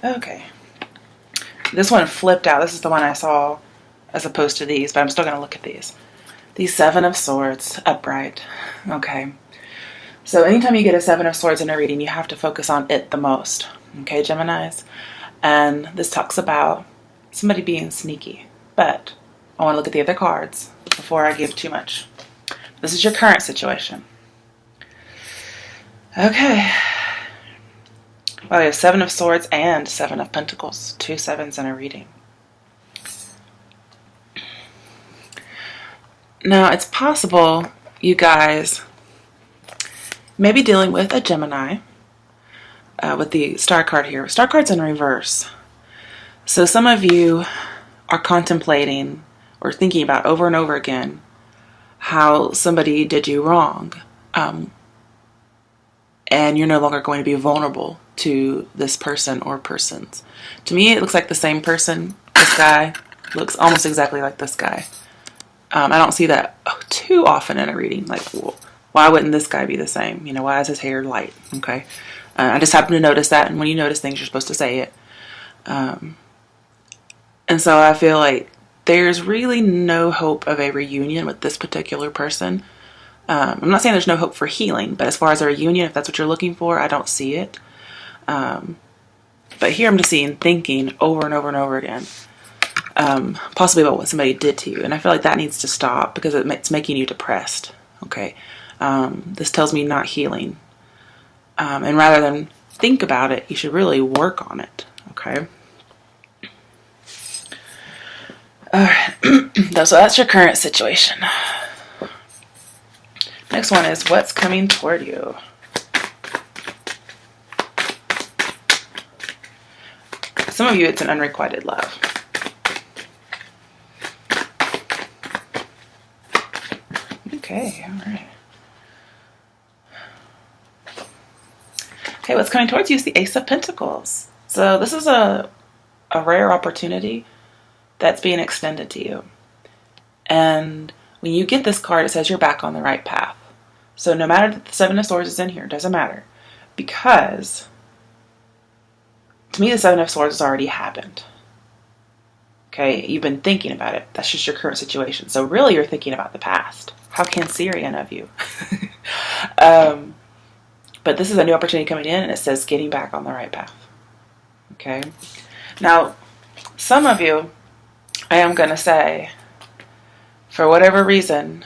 Okay. This one flipped out. This is the one I saw as opposed to these, but I'm still going to look at these. The Seven of Swords, upright. Okay. So anytime you get a Seven of Swords in a reading, you have to focus on it the most. Okay, Geminis? And this talks about somebody being sneaky. But I want to look at the other cards before I give too much. This is your current situation. Okay. Well, we have Seven of Swords and Seven of Pentacles. 2 sevens in a reading. Now, it's possible you guys may be dealing with a Gemini with the star card here. Star card's in reverse. So some of you are contemplating or thinking about over and over again how somebody did you wrong. And you're no longer going to be vulnerable to this person or persons. To me, it looks like the same person. This guy looks almost exactly like this guy. I don't see that too often in a reading. Like, well, why wouldn't this guy be the same? You know, why is his hair light? Okay. I just happen to notice that. And when you notice things, you're supposed to say it. And so I feel like there's really no hope of a reunion with this particular person. I'm not saying there's no hope for healing, but as far as a reunion, if that's what you're looking for, I don't see it. But here I'm just seeing thinking over and over and over again, possibly about what somebody did to you. And I feel like that needs to stop because it's making you depressed. Okay. This tells me not healing. And rather than think about it, you should really work on it. Okay. All right. So that's your current situation. Next one is what's coming toward you. Some of you, it's an unrequited love. Okay, all right. Okay, what's coming towards you is the Ace of Pentacles. So this is a rare opportunity that's being extended to you. And when you get this card, it says you're back on the right path. So no matter that the Seven of Swords is in here, it doesn't matter. Because to me, the Seven of Swords has already happened. Okay, you've been thinking about it. That's just your current situation. So really, you're thinking about the past. How Cancerian of you. But this is a new opportunity coming in, and it says getting back on the right path. Okay. Now, some of you, I am going to say, for whatever reason,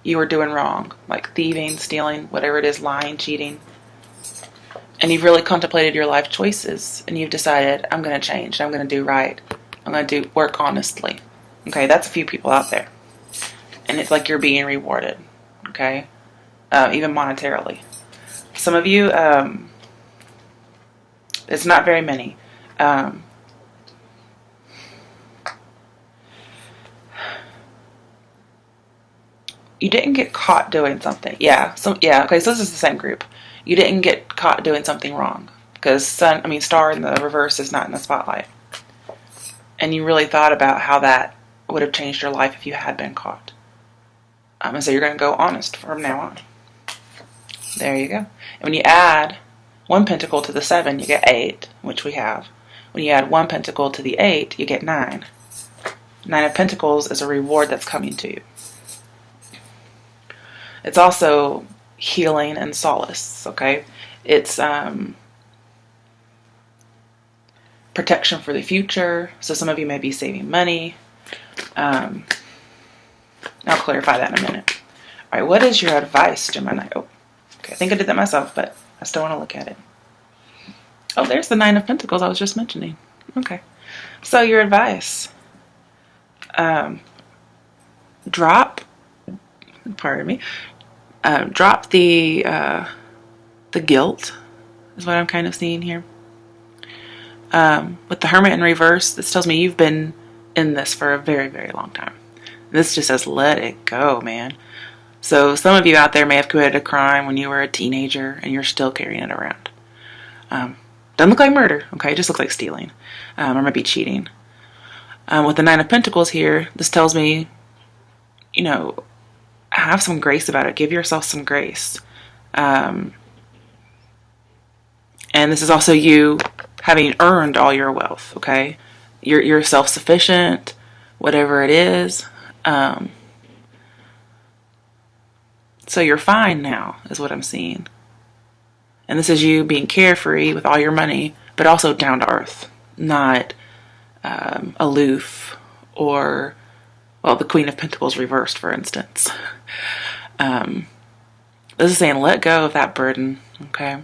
you were doing wrong, like thieving, stealing, whatever it is, lying, cheating. And you've really contemplated your life choices, and you've decided, I'm going to change. I'm going to do right. I'm going to work honestly. Okay, that's a few people out there. And it's like you're being rewarded. Okay, even monetarily. Some of you, it's not very many. You didn't get caught doing something. Yeah. Okay. So this is the same group. You didn't get caught doing something wrong because star in the reverse is not in the spotlight. And you really thought about how that would have changed your life if you had been caught. And so you're going to go honest from now on. There you go. And when you add 1 pentacle to the 7, you get 8, which we have. When you add 1 pentacle to the 8, you get 9. 9 of Pentacles is a reward that's coming to you. It's also healing and solace, okay? It's protection for the future. So some of you may be saving money. I'll clarify that in a minute. All right, what is your advice, Gemini? Oh, okay, I think I did that myself, but I still want to look at it. Oh, there's the 9 of Pentacles I was just mentioning. Okay, so your advice. Drop the guilt is what I'm kind of seeing here. With the Hermit in reverse, this tells me you've been in this for a very, very long time. This just says, let it go, man. So some of you out there may have committed a crime when you were a teenager and you're still carrying it around. Doesn't look like murder, okay? It just looks like stealing, or maybe cheating. With the 9 of Pentacles here, this tells me, have some grace about it. Give yourself some grace. And this is also you having earned all your wealth, okay? You're self-sufficient, whatever it is. So you're fine now, is what I'm seeing. And this is you being carefree with all your money, but also down to earth, not aloof or, well, the Queen of Pentacles reversed, for instance. This is saying let go of that burden, okay?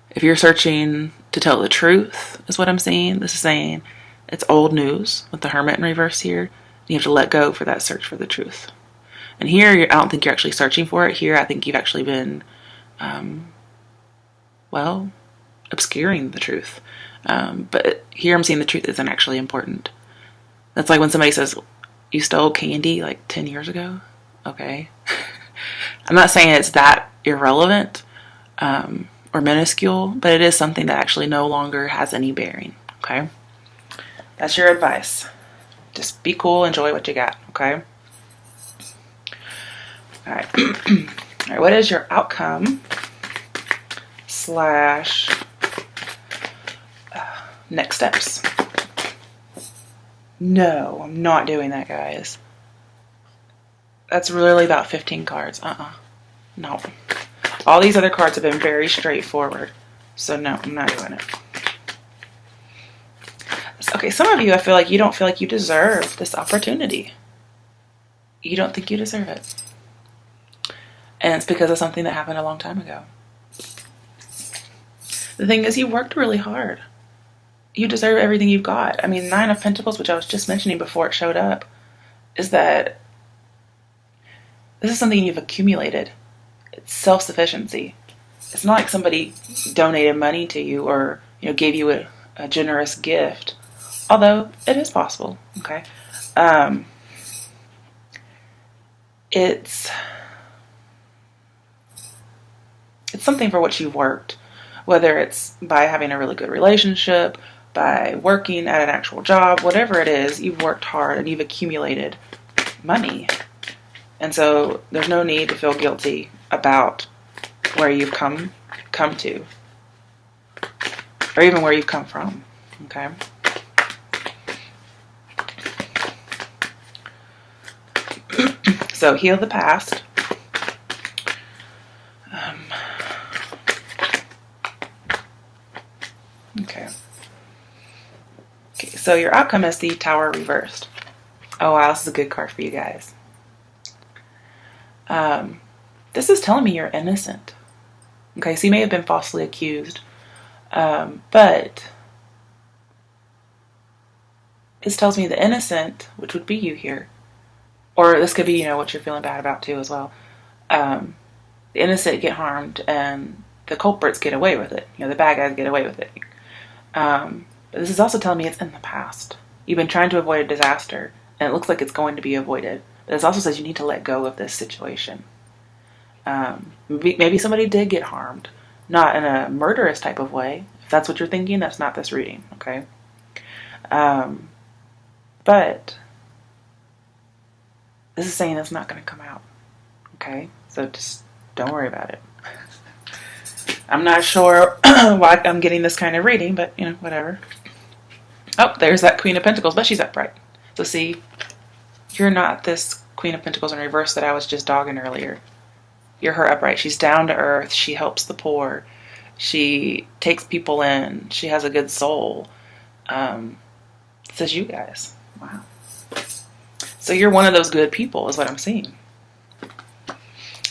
If you're searching to tell the truth, is what I'm seeing. This is saying it's old news with the Hermit in reverse here. You have to let go for that search for the truth. And here, I don't think you're actually searching for it. Here, I think you've actually been, well, obscuring the truth. But here I'm seeing the truth isn't actually important. That's like when somebody says, you stole candy like 10 years ago? Okay. I'm not saying it's that irrelevant or minuscule, but it is something that actually no longer has any bearing. Okay. That's your advice. Just be cool, enjoy what you got. Okay. All right. All right. What is your outcome / next steps? No, I'm not doing that, guys. That's really about 15 cards. No. All these other cards have been very straightforward. So no, I'm not doing it. Okay, some of you, I feel like you don't feel like you deserve this opportunity. You don't think you deserve it. And it's because of something that happened a long time ago. The thing is, you worked really hard. You deserve everything you've got. I mean, 9 of Pentacles, which I was just mentioning before it showed up, is that this is something you've accumulated. It's self-sufficiency. It's not like somebody donated money to you or, you know, gave you a generous gift. Although it is possible. Okay. It's something for which you've worked, whether it's by having a really good relationship, by working at an actual job, whatever it is, you've worked hard and you've accumulated money. And so there's no need to feel guilty about where you've come to, or even where you've come from. Okay. So heal the past. Okay. Okay, so your outcome is the Tower reversed. Oh wow, this is a good card for you guys. This is telling me you're innocent. Okay, so you may have been falsely accused. But this tells me the innocent, which would be you here, or this could be, you know, what you're feeling bad about too as well. The innocent get harmed and the culprits get away with it. You know, the bad guys get away with it. But this is also telling me it's in the past. You've been trying to avoid a disaster, and it looks like it's going to be avoided. But this also says you need to let go of this situation. Maybe somebody did get harmed. Not in a murderous type of way. If that's what you're thinking, that's not this reading, okay? But this is saying it's not going to come out, okay? So just don't worry about it. I'm not sure why I'm getting this kind of reading, but, you know, whatever. Oh, there's that Queen of Pentacles, but she's upright. So see, you're not this Queen of Pentacles in reverse that I was just dogging earlier. You're her upright. She's down to earth. She helps the poor. She takes people in. She has a good soul. It says you guys. Wow. So you're one of those good people is what I'm seeing.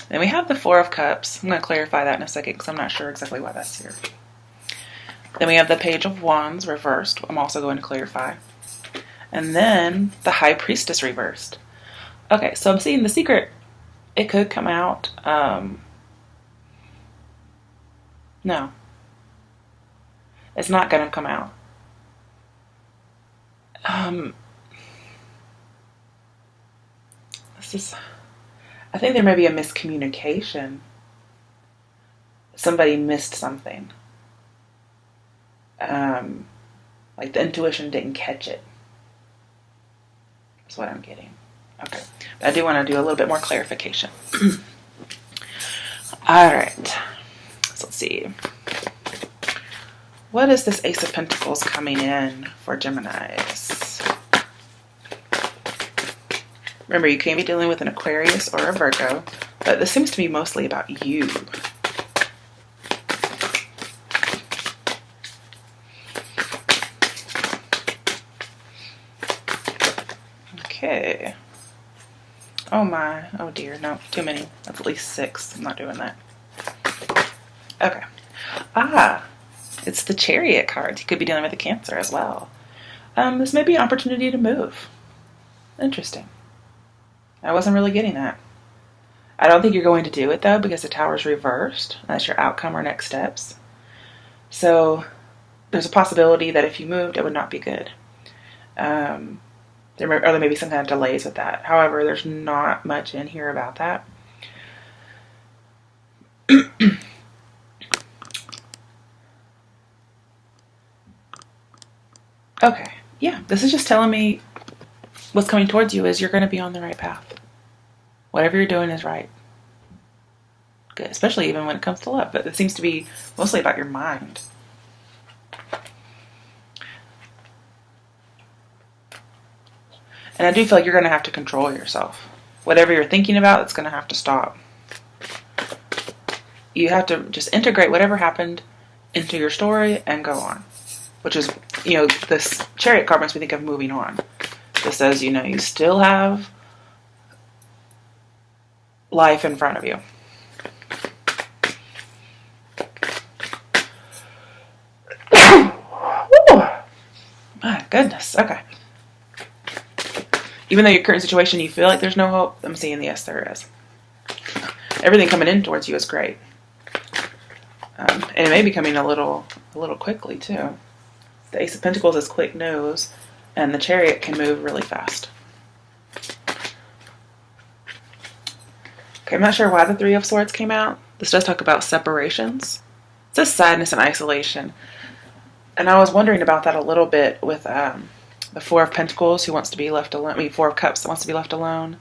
Then we have the Four of Cups. I'm going to clarify that in a second because I'm not sure exactly why that's here. Then we have the Page of Wands reversed. I'm also going to clarify. And then the High Priestess reversed. Okay, so I'm seeing the secret. It could come out. No. It's not going to come out. I think there may be a miscommunication. Somebody missed something. Like the intuition didn't catch it. That's what I'm getting. Okay. But I do want to do a little bit more clarification. All right. So let's see. What is this Ace of Pentacles coming in for Geminis? Remember, you can be dealing with an Aquarius or a Virgo, but this seems to be mostly about you. Okay. Oh my. Oh dear. No, too many. That's at least 6. I'm not doing that. Okay. Ah, it's the Chariot cards. You could be dealing with a Cancer as well. This may be an opportunity to move. Interesting. I wasn't really getting that. I don't think you're going to do it though, because the Tower's reversed. That's your outcome or next steps. So there's a possibility that if you moved, it would not be good. There may be some kind of delays with that. However, there's not much in here about that. Okay, yeah, this is just telling me what's coming towards you is you're going to be on the right path. Whatever you're doing is right. Good, especially even when it comes to love, but it seems to be mostly about your mind. And I do feel like you're going to have to control yourself. Whatever you're thinking about, it's going to have to stop. You have to just integrate whatever happened into your story and go on. Which is, you know, this Chariot card makes me think of moving on. This says, you know, you still have life in front of you. My goodness. Okay. Even though your current situation, you feel like there's no hope, I'm seeing yes, there is. Everything coming in towards you is great. And it may be coming a little quickly, too. The Ace of Pentacles is quick nose, and the Chariot can move really fast. Okay, I'm not sure why the Three of Swords came out. This does talk about separations. It says sadness and isolation. And I was wondering about that a little bit with the Four of Pentacles, who wants to be left alone. I mean, Four of Cups that wants to be left alone.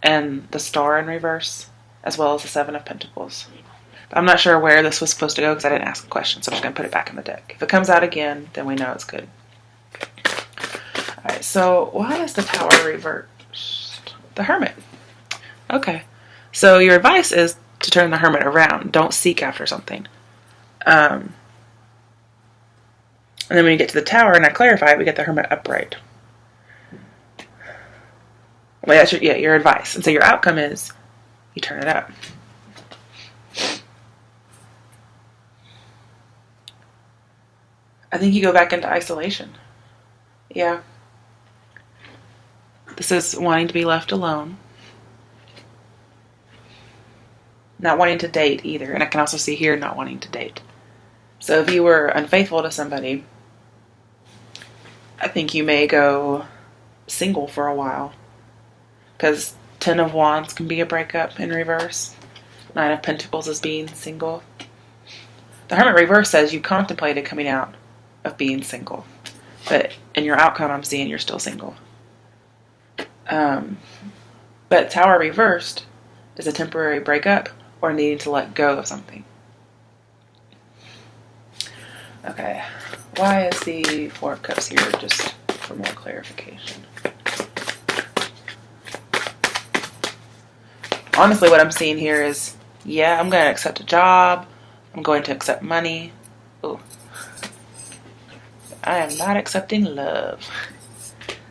And the Star in reverse, as well as the Seven of Pentacles. I'm not sure where this was supposed to go because I didn't ask the question, so I'm just going to put it back in the deck. If it comes out again, then we know it's good. Alright, so why is the Tower reversed? The Hermit. Okay. So your advice is to turn the Hermit around. Don't seek after something. And then when you get to the Tower, and I clarify it, we get the Hermit upright. Well, that's your advice. And so your outcome is you turn it up. I think you go back into isolation. Yeah. This is wanting to be left alone. Not wanting to date either. And I can also see here not wanting to date. So if you were unfaithful to somebody, I think you may go single for a while. Because Ten of Wands can be a breakup in reverse. Nine of Pentacles is being single. The Hermit reverse says you contemplated coming out of being single, but in your outcome I'm seeing you're still single. But Tower reversed is a temporary breakup or needing to let go of something. Okay, why is the Four of Cups here, just for more clarification? Honestly, what I'm seeing here is, yeah, I'm going to accept a job, I'm going to accept money. Ooh. I am not accepting love.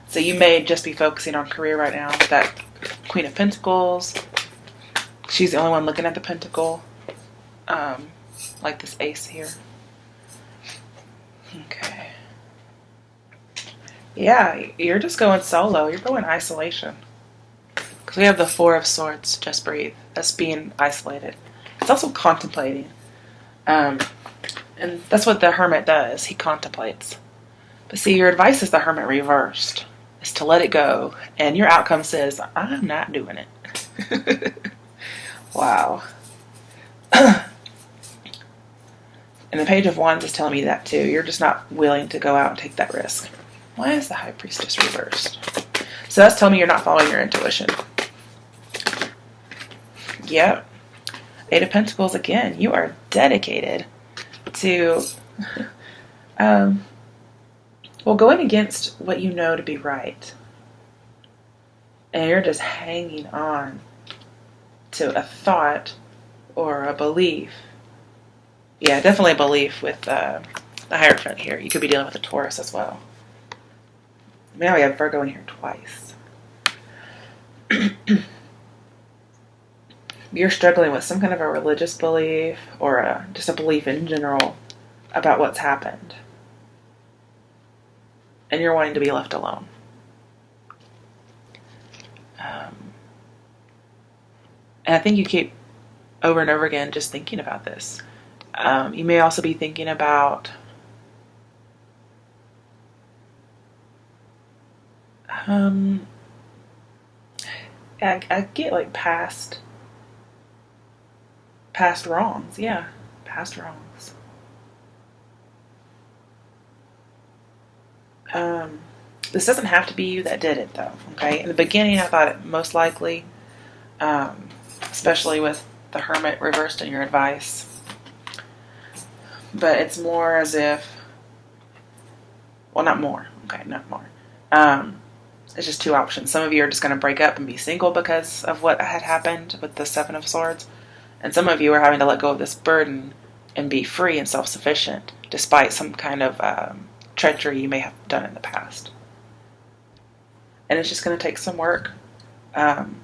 So you may just be focusing on career right now. That Queen of Pentacles. She's the only one looking at the Pentacle. Like this Ace here. Okay. Yeah, you're just going solo. You're going isolation. Because we have the Four of Swords. Just breathe. That's being isolated. It's also contemplating. And that's what the Hermit does. He contemplates. But see, your advice is the Hermit reversed. Is to let it go. And your outcome says, I'm not doing it. Wow. And the Page of Wands is telling me that too. You're just not willing to go out and take that risk. Why is the High Priestess reversed? So that's telling me you're not following your intuition. Yep. Eight of Pentacles again. You are dedicated to Well, going against what you know to be right, and you're just hanging on to a thought or a belief. Yeah, definitely a belief with the Hierophant here. You could be dealing with a Taurus as well. Now we have Virgo in here twice. You're struggling with some kind of a religious belief or just a belief in general about what's happened. And you're wanting to be left alone. And I think you keep over and over again just thinking about this. You may also be thinking about I get like past wrongs. Yeah, past wrongs. This doesn't have to be you that did it, though. Okay. In the beginning, I thought it most likely, especially with the Hermit reversed in your advice. But it's more as if, well, not more. Okay, not more. It's just two options. Some of you are just going to break up and be single because of what had happened with the Seven of Swords. And some of you are having to let go of this burden and be free and self-sufficient despite some kind of treachery you may have done in the past. And it's just going to take some work on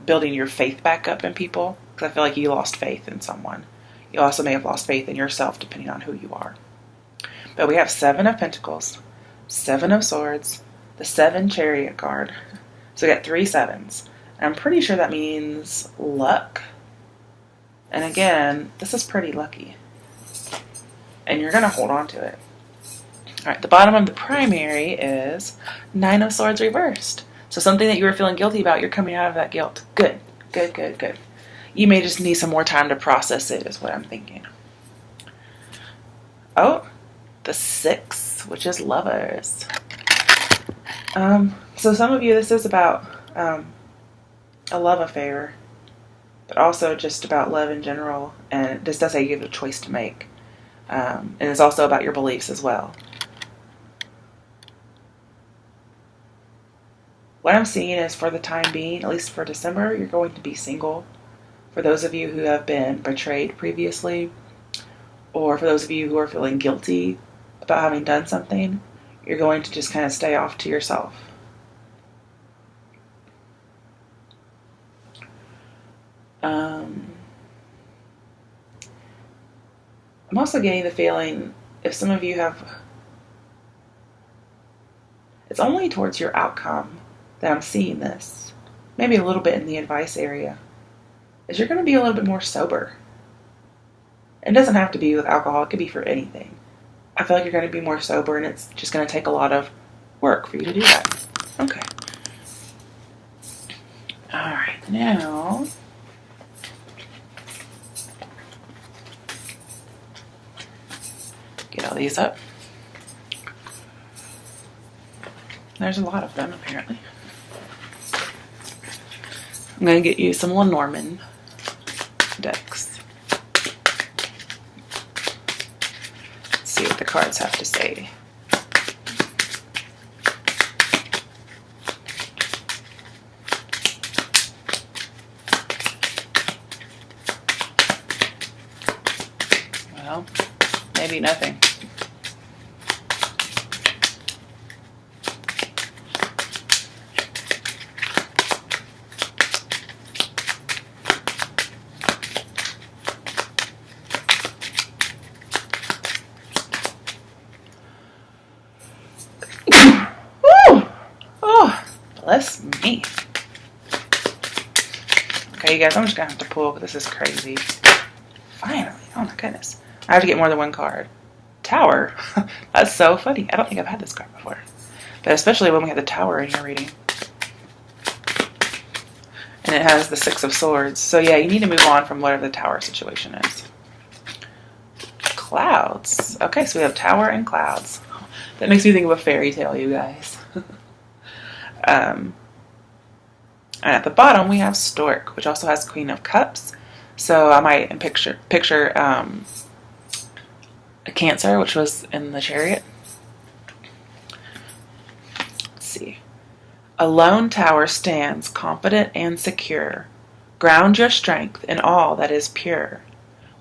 building your faith back up in people, because I feel like you lost faith in someone. You also may have lost faith in yourself, depending on who you are. But we have Seven of Pentacles, Seven of Swords, the 7 Chariot card. So we got 3 sevens. And I'm pretty sure that means luck. And again, this is pretty lucky. And you're going to hold on to it. All right, the bottom of the primary is 9 of Swords reversed. So something that you were feeling guilty about, you're coming out of that guilt. Good, good, good, good. You may just need some more time to process it, is what I'm thinking. Oh, the 6, which is Lovers. So some of you, this is about a love affair, but also just about love in general. And this does say you have a choice to make. And it's also about your beliefs as well. What I'm seeing is, for the time being, at least for December, you're going to be single. For those of you who have been betrayed previously, or for those of you who are feeling guilty about having done something, you're going to just kind of stay off to yourself. I'm also getting the feeling, if some of you have, it's only towards your outcome that I'm seeing this, maybe a little bit in the advice area, is you're going to be a little bit more sober. It doesn't have to be with alcohol. It could be for anything. I feel like you're going to be more sober, and it's just going to take a lot of work for you to do that. Okay. All right. Now, get all these up. There's a lot of them, apparently. I'm going to get you some Lenormand decks. Let's see what the cards have to say. Well, maybe nothing. Bless me. Okay, you guys, I'm just going to have to pull, because this is crazy. Finally. Oh, my goodness. I have to get more than one card. Tower. That's so funny. I don't think I've had this card before. But especially when we have the Tower in your reading. And it has the 6 of Swords. So, yeah, you need to move on from whatever the Tower situation is. Clouds. Okay, so we have Tower and Clouds. That makes me think of a fairy tale, you guys. And at the bottom we have Stork, which also has Queen of Cups. So I might picture a Cancer, which was in the Chariot. Let's see. A lone tower stands confident and secure. Ground your strength in all that is pure.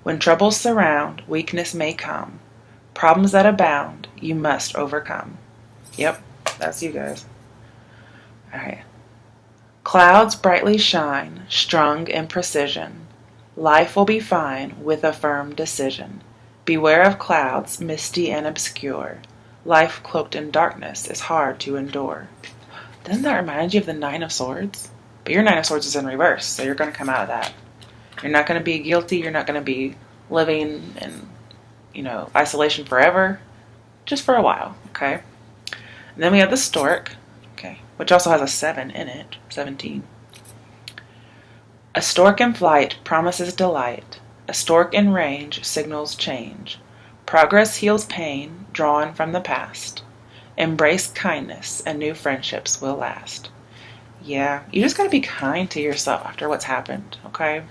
When troubles surround, weakness may come. Problems that abound, you must overcome. Yep, that's you guys. Alright. Clouds brightly shine, strung in precision. Life will be fine with a firm decision. Beware of clouds, misty and obscure. Life cloaked in darkness is hard to endure. Doesn't that remind you of the Nine of Swords? But your Nine of Swords is in reverse, so you're going to come out of that. You're not going to be guilty. You're not going to be living in, isolation forever. Just for a while, okay? And then we have the Stork, okay, which also has a 7 in it, 17. A stork in flight promises delight. A stork in range signals change. Progress heals pain drawn from the past. Embrace kindness and new friendships will last. Yeah, you just got to be kind to yourself after what's happened, okay?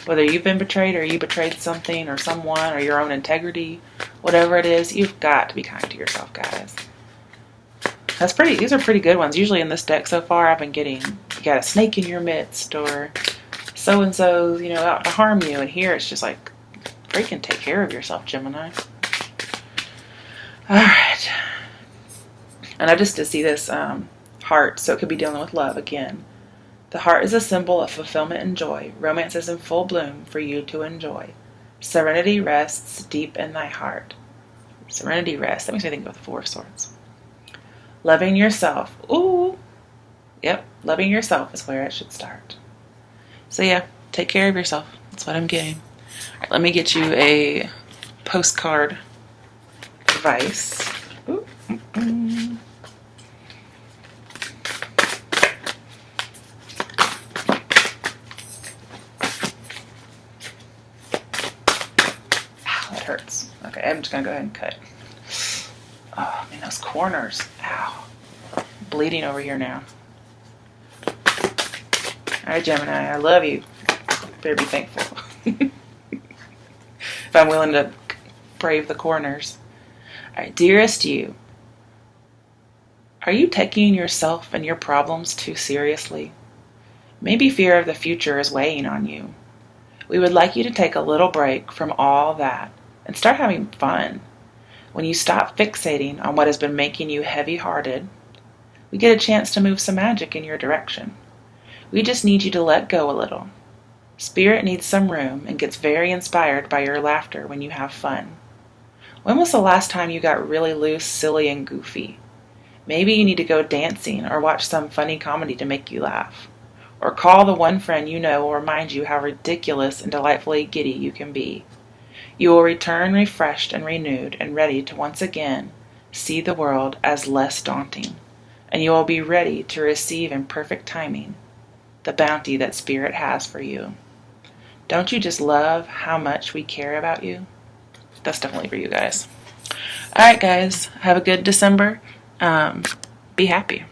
Whether you've been betrayed or you betrayed something or someone or your own integrity, whatever it is, you've got to be kind to yourself, guys. These are pretty good ones. Usually in this deck so far, I've been getting, you got a snake in your midst or so-and-so, out to harm you. And here it's just like, freaking take care of yourself, Gemini. All right. And I just did see this heart, so it could be dealing with love again. The heart is a symbol of fulfillment and joy. Romance is in full bloom for you to enjoy. Serenity rests deep in thy heart. Serenity rests. That makes me think of the Four of Swords. Loving yourself. Ooh. Yep. Loving yourself is where it should start. So yeah, take care of yourself. That's what I'm getting. All right, let me get you a postcard advice. Ooh. Hurts. Okay, I'm just gonna go ahead and cut. Oh, man, those corners. Ow. Bleeding over here now. Alright, Gemini, I love you. Better be thankful. If I'm willing to brave the corners. Alright, dearest you. Are you taking yourself and your problems too seriously? Maybe fear of the future is weighing on you. We would like you to take a little break from all that and start having fun. When you stop fixating on what has been making you heavy-hearted, we get a chance to move some magic in your direction. We just need you to let go a little. Spirit needs some room and gets very inspired by your laughter when you have fun. When was the last time you got really loose, silly, and goofy? Maybe you need to go dancing or watch some funny comedy to make you laugh. Or call the one friend you know will remind you how ridiculous and delightfully giddy you can be. You will return refreshed and renewed and ready to once again see the world as less daunting, and you will be ready to receive in perfect timing the bounty that Spirit has for you. Don't you just love how much we care about you? That's definitely for you guys. All right, guys, have a good December. Be happy.